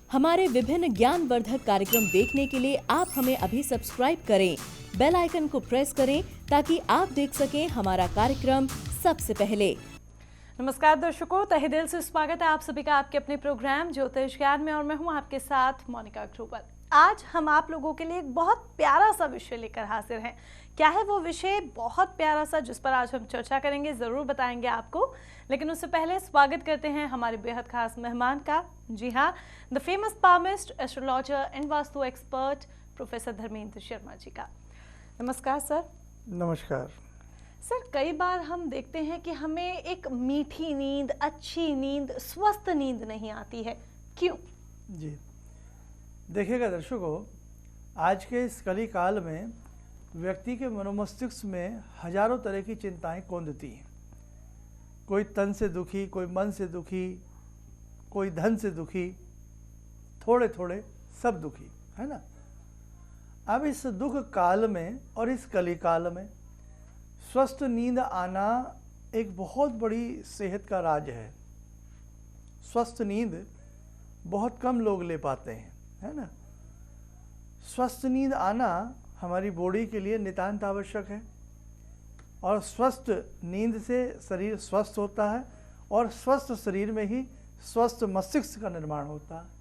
हमारे विभिन्न ज्ञानवर्धक कार्यक्रम देखने के लिए आप हमें अभी सब्सक्राइब करें, बेल आइकन को प्रेस करें ताकि आप देख सकें हमारा कार्यक्रम सबसे पहले। नमस्कार दर्शकों, तहे दिल से स्वागत है आप सभी का आपके अपने प्रोग्राम ज्योतिष ज्ञान में और मैं हूं आपके साथ मोनिका ग्रोवर। आज हम आप लोगों के लिए एक बहुत प्यारा सा विषय लेकर हाजिर हैं। क्या है वो विषय? बहुत प्यारा सा, जिस पर आज हम चर्चा करेंगे, ज़रूर बताएंगे आपको। लेकिन उससे पहले स्वागत करते हैं हमारे बेहद खास मेहमान का। जी हाँ, the famous palmist, astrologer and vastu expert professor Dharmendra Sharma ji का। नमस्कार सर। नमस्कार सर, कई बार हम देखते हैं कि हमें एक मीठी नींद, अच्छी नींद, स्वस्थ नींद नहीं आती है, क्यों? जी, देखिएगा दर्शकों, आज के इस कली काल में व्यक्ति के मनोमस्तिष्क में हजारों तरह की चिंताएं कौंधती हैं। कोई तन से दुखी, कोई मन से दुखी, कोई धन से दुखी, थोड़े थोड़े सब दुखी, है ना। अब इस दुख काल में और इस कली काल में स्वस्थ नींद आना एक बहुत बड़ी सेहत का राज है। स्वस्थ नींद बहुत कम लोग ले पाते हैं, है ना। स्वस्थ नींद आना हमारी बॉडी के लिए नितांत आवश्यक है और स्वस्थ नींद से शरीर स्वस्थ होता है और स्वस्थ शरीर में ही स्वस्थ मस्तिष्क का निर्माण होता है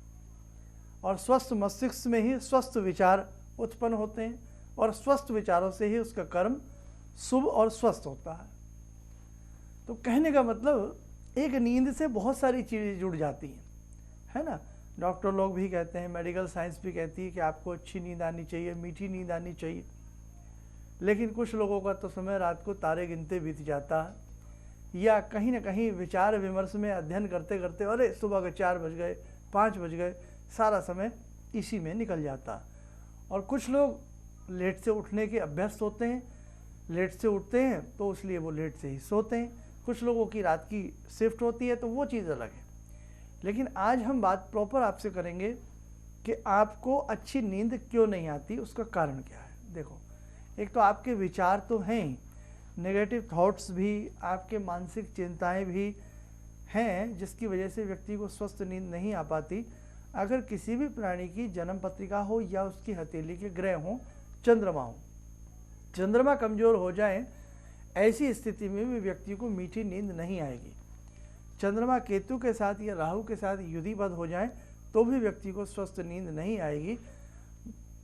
और स्वस्थ मस्तिष्क में ही स्वस्थ विचार उत्पन्न होते हैं और स्वस्थ विचारों से ही उसका कर्म शुभ और स्वस्थ होता है। तो कहने का मतलब एक नींद से बहुत सारी चीज़ें जुड़ जाती हैं, है ना। डॉक्टर लोग भी कहते हैं, मेडिकल साइंस भी कहती है कि आपको अच्छी नींद आनी चाहिए, मीठी नींद आनी चाहिए। लेकिन कुछ लोगों का तो समय रात को तारे गिनते बीत जाता है या कहीं ना कहीं विचार विमर्श में अध्ययन करते करते अरे सुबह के 4 बज गए, 5 बज गए, सारा समय इसी में निकल जाता है। और कुछ लोग लेट से उठने के अभ्यस्त होते हैं, लेट से उठते हैं तो इसलिए वो लेट से ही सोते हैं। कुछ लोगों की रात की शिफ्ट होती है तो वो चीज़ अलग है। लेकिन आज हम बात प्रॉपर आपसे करेंगे कि आपको अच्छी नींद क्यों नहीं आती, उसका कारण क्या है। देखो, एक तो आपके विचार तो हैं ही, नेगेटिव थॉट्स भी, आपके मानसिक चिंताएं भी हैं, जिसकी वजह से व्यक्ति को स्वस्थ नींद नहीं आ पाती। अगर किसी भी प्राणी की जन्म पत्रिका हो या उसकी हथेली के ग्रह हों, चंद्रमा हो, चंद्रमा कमज़ोर हो जाए, ऐसी स्थिति में भी व्यक्ति को मीठी नींद नहीं आएगी। चंद्रमा केतु के साथ या राहु के साथ युतिबद्ध हो जाए तो भी व्यक्ति को स्वस्थ नींद नहीं आएगी।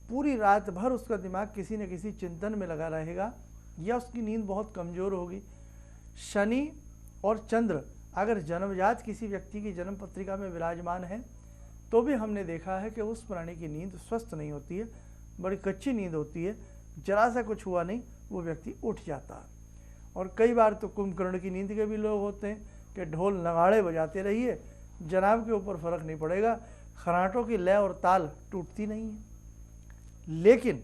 पूरी रात भर उसका दिमाग किसी न किसी चिंतन में लगा रहेगा या उसकी नींद बहुत कमज़ोर होगी। शनि और चंद्र अगर जन्मजात किसी व्यक्ति की जन्म पत्रिका में विराजमान है तो भी हमने देखा है कि उस प्राणी की नींद स्वस्थ नहीं होती है, बड़ी कच्ची नींद होती है। जरा सा कुछ हुआ नहीं, वो व्यक्ति उठ जाता है। और कई बार तो कुंभकर्ण की नींद के भी लोग होते हैं कि ढोल नगाड़े बजाते रहिए, जनाब के ऊपर फर्क नहीं पड़ेगा, खराटों की लय और ताल टूटती नहीं है। लेकिन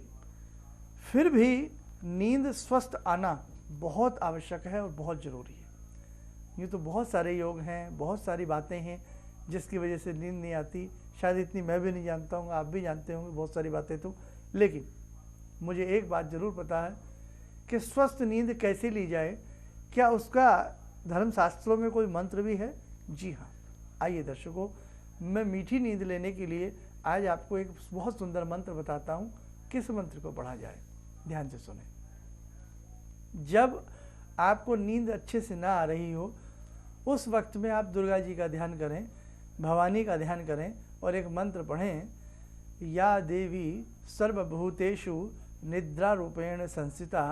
फिर भी नींद स्वस्थ आना बहुत आवश्यक है और बहुत ज़रूरी है। यूँ तो बहुत सारे योग हैं, बहुत सारी बातें हैं जिसकी वजह से नींद नहीं आती। शायद इतनी मैं भी नहीं जानता हूँ, आप भी जानते होंगे बहुत सारी बातें तो। लेकिन मुझे एक बात ज़रूर पता है कि स्वस्थ नींद कैसे ली जाए, क्या उसका धर्मशास्त्रों में कोई मंत्र भी है? जी हाँ, आइए दर्शकों, मैं मीठी नींद लेने के लिए आज आपको एक बहुत सुंदर मंत्र बताता हूँ। किस मंत्र को पढ़ा जाए, ध्यान से सुने। जब आपको नींद अच्छे से ना आ रही हो, उस वक्त में आप दुर्गा जी का ध्यान करें, भवानी का ध्यान करें और एक मंत्र पढ़ें, या देवी सर्वभूतेषु निद्रा रूपेण संस्थिता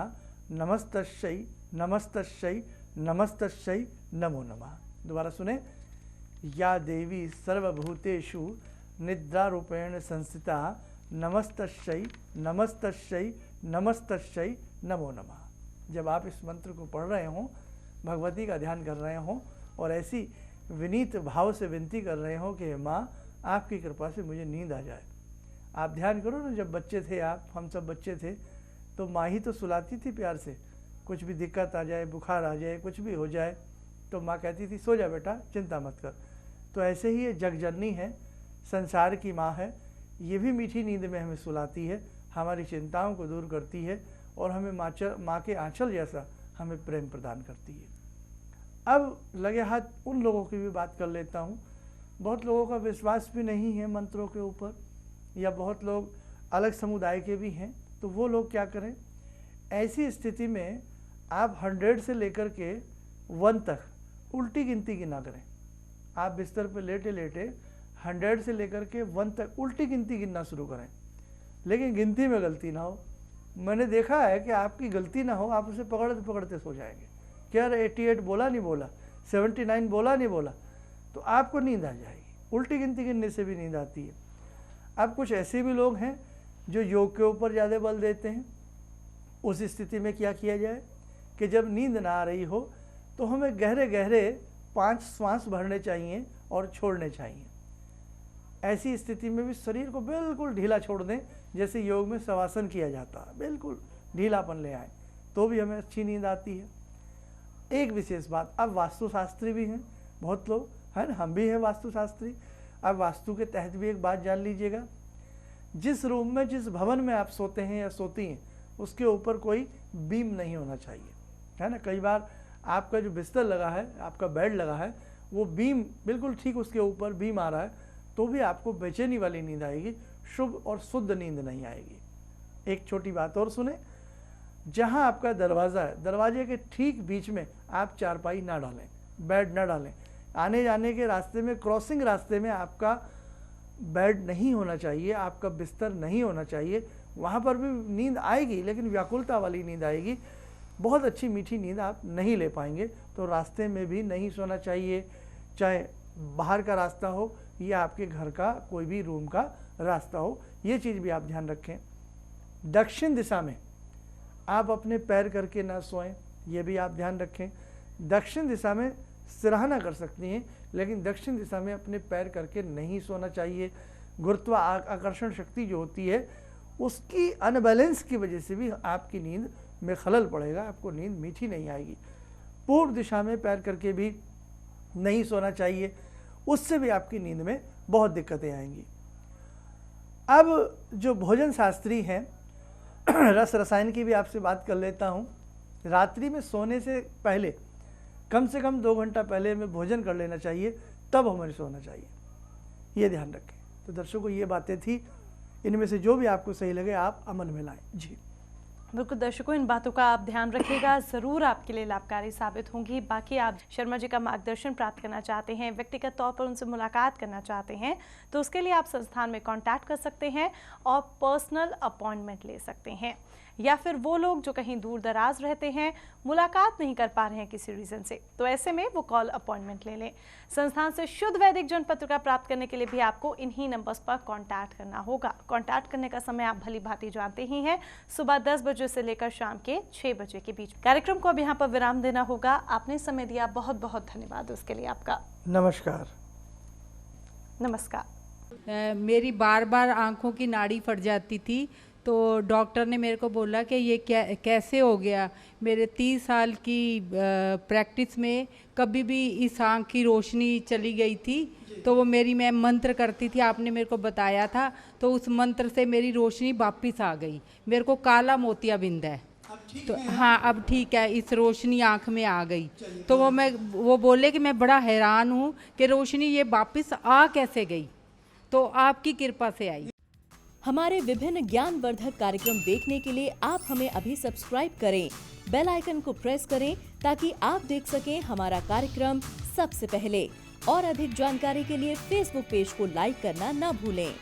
नमस्तस्यै नमस्तस्यै नमस्तस्यै नमो नमः। दोबारा सुने, या देवी सर्वभूतेषु निद्रा रूपेण संस्थिता नमस्तस्यै नमस्तस्यै नमस्तस्यै नमो नमः। जब आप इस मंत्र को पढ़ रहे हों, भगवती का ध्यान कर रहे हों और ऐसी विनीत भाव से विनती कर रहे हों कि माँ आपकी कृपा से मुझे नींद आ जाए। आप ध्यान करो ना, जब बच्चे थे आप, हम सब बच्चे थे, तो माँ ही तो सुलाती थी प्यार से। कुछ भी दिक्कत आ जाए, बुखार आ जाए, कुछ भी हो जाए, तो माँ कहती थी सो जा बेटा, चिंता मत कर। तो ऐसे ही ये जगजननी है, संसार की माँ है, ये भी मीठी नींद में हमें सुलाती है, हमारी चिंताओं को दूर करती है और हमें माँ के आंचल जैसा हमें प्रेम प्रदान करती है। अब लगे हाथ उन लोगों की भी बात कर लेता हूँ बहुत लोगों का विश्वास भी नहीं है मंत्रों के ऊपर, या बहुत लोग अलग समुदाय के भी हैं। तो वो लोग क्या करें, ऐसी स्थिति में आप 100 से लेकर के 1 तक उल्टी गिनती गिना करें। आप बिस्तर पर लेटे लेटे 100 से लेकर के 1 तक उल्टी गिनती गिनना शुरू करें, लेकिन गिनती में गलती ना हो। मैंने देखा है कि आपकी गलती ना हो, आप उसे पकड़ते पकड़ते सो जाएंगे। क्या 88 बोला नहीं बोला, 79 बोला नहीं बोला, तो आपको नींद आ जाएगी। उल्टी गिनती गिनने से भी नींद आती है। अब कुछ ऐसे भी लोग हैं जो योग के ऊपर ज़्यादा बल देते हैं। उस स्थिति में क्या किया जाए कि जब नींद ना आ रही हो तो हमें गहरे गहरे 5 श्वास भरने चाहिए और छोड़ने चाहिए। ऐसी स्थिति में भी शरीर को बिल्कुल ढीला छोड़ दें, जैसे योग में शवासन किया जाता है, बिल्कुल ढीलापन ले आए, तो भी हमें अच्छी नींद आती है। एक विशेष बात, अब वास्तुशास्त्री भी हैं बहुत लोग, है ना, हम भी हैं वास्तुशास्त्री। अब वास्तु के तहत भी एक बात जान लीजिएगा, जिस रूम में, जिस भवन में आप सोते हैं या सोती हैं, उसके ऊपर कोई बीम नहीं होना चाहिए, है ना। कई बार आपका जो बिस्तर लगा है, आपका बेड लगा है, वो बीम बिल्कुल ठीक उसके ऊपर बीम आ रहा है, तो भी आपको बेचैनी वाली नींद आएगी, शुभ और शुद्ध नींद नहीं आएगी। एक छोटी बात और सुने, जहां आपका दरवाज़ा है, दरवाजे के ठीक बीच में आप चारपाई ना डालें, बेड ना डालें। आने जाने के रास्ते में, क्रॉसिंग रास्ते में आपका बेड नहीं होना चाहिए, आपका बिस्तर नहीं होना चाहिए। वहाँ पर भी नींद आएगी, लेकिन व्याकुलता वाली नींद आएगी, बहुत अच्छी मीठी नींद आप नहीं ले पाएंगे। तो रास्ते में भी नहीं सोना चाहिए, चाहे बाहर का रास्ता हो या आपके घर का कोई भी रूम का रास्ता हो, ये चीज़ भी आप ध्यान रखें। दक्षिण दिशा में आप अपने पैर करके ना सोएं, ये भी आप ध्यान रखें। दक्षिण दिशा में सिरहाना कर सकती हैं, लेकिन दक्षिण दिशा में अपने पैर करके नहीं सोना चाहिए। गुरुत्वाकर्षण शक्ति जो होती है, उसकी अनबैलेंस की वजह से भी आपकी नींद में खलल पड़ेगा, आपको नींद मीठी नहीं आएगी। पूर्व दिशा में पैर करके भी नहीं सोना चाहिए, उससे भी आपकी नींद में बहुत दिक्कतें आएंगी। अब जो भोजन शास्त्री हैं, रस रसायन की भी आपसे बात कर लेता हूँ। रात्रि में सोने से पहले कम से कम 2 घंटा पहले हमें भोजन कर लेना चाहिए, तब हमें सोना चाहिए, ये ध्यान रखें। तो दर्शकों, ये बातें थी, इनमें से जो भी आपको सही लगे आप अमल में लाएं। जी बिल्कुल दर्शकों, इन बातों का आप ध्यान रखिएगा, ज़रूर आपके लिए लाभकारी साबित होंगी। बाकी आप शर्मा जी का मार्गदर्शन प्राप्त करना चाहते हैं, व्यक्तिगत तौर पर उनसे मुलाकात करना चाहते हैं, तो उसके लिए आप संस्थान में कांटेक्ट कर सकते हैं और पर्सनल अपॉइंटमेंट ले सकते हैं। या फिर वो लोग जो कहीं दूर दराज रहते हैं, मुलाकात नहीं कर पा रहे हैं किसी रीज़न से, तो ऐसे में वो कॉल अपॉइंटमेंट ले लें। संस्थान से शुद्ध वैदिक जन्म पत्रिका प्राप्त करने के लिए भी आपको इन्हीं नंबर्स पर कांटेक्ट करना होगा। कांटेक्ट करने का समय आप भली भांति जानते ही हैं, सुबह 10 बजे से लेकर शाम के 6 बजे के बीच। कार्यक्रम को अब यहाँ पर विराम देना होगा। आपने समय दिया, बहुत बहुत धन्यवाद उसके लिए आपका। नमस्कार। नमस्कार। मेरी बार बार आंखों की नाड़ी फट जाती थी, तो डॉक्टर ने मेरे को बोला कि ये कैसे हो गया। मेरे 30 साल की प्रैक्टिस में कभी भी इस आँख की रोशनी चली गई थी, तो वो मैं मंत्र करती थी, आपने मेरे को बताया था, तो उस मंत्र से मेरी रोशनी वापस आ गई। मेरे को काला मोतियाबिंद है, तो हाँ अब ठीक है, इस रोशनी आँख में आ गई। तो वो बोले कि मैं बड़ा हैरान हूँ कि रोशनी ये वापस आ कैसे गई, तो आपकी कृपा से आई। हमारे विभिन्न ज्ञानवर्धक कार्यक्रम देखने के लिए आप हमें अभी सब्सक्राइब करें, बेल आइकन को प्रेस करें ताकि आप देख सकें हमारा कार्यक्रम सबसे पहले। और अधिक जानकारी के लिए फेसबुक पेज को लाइक करना न भूलें।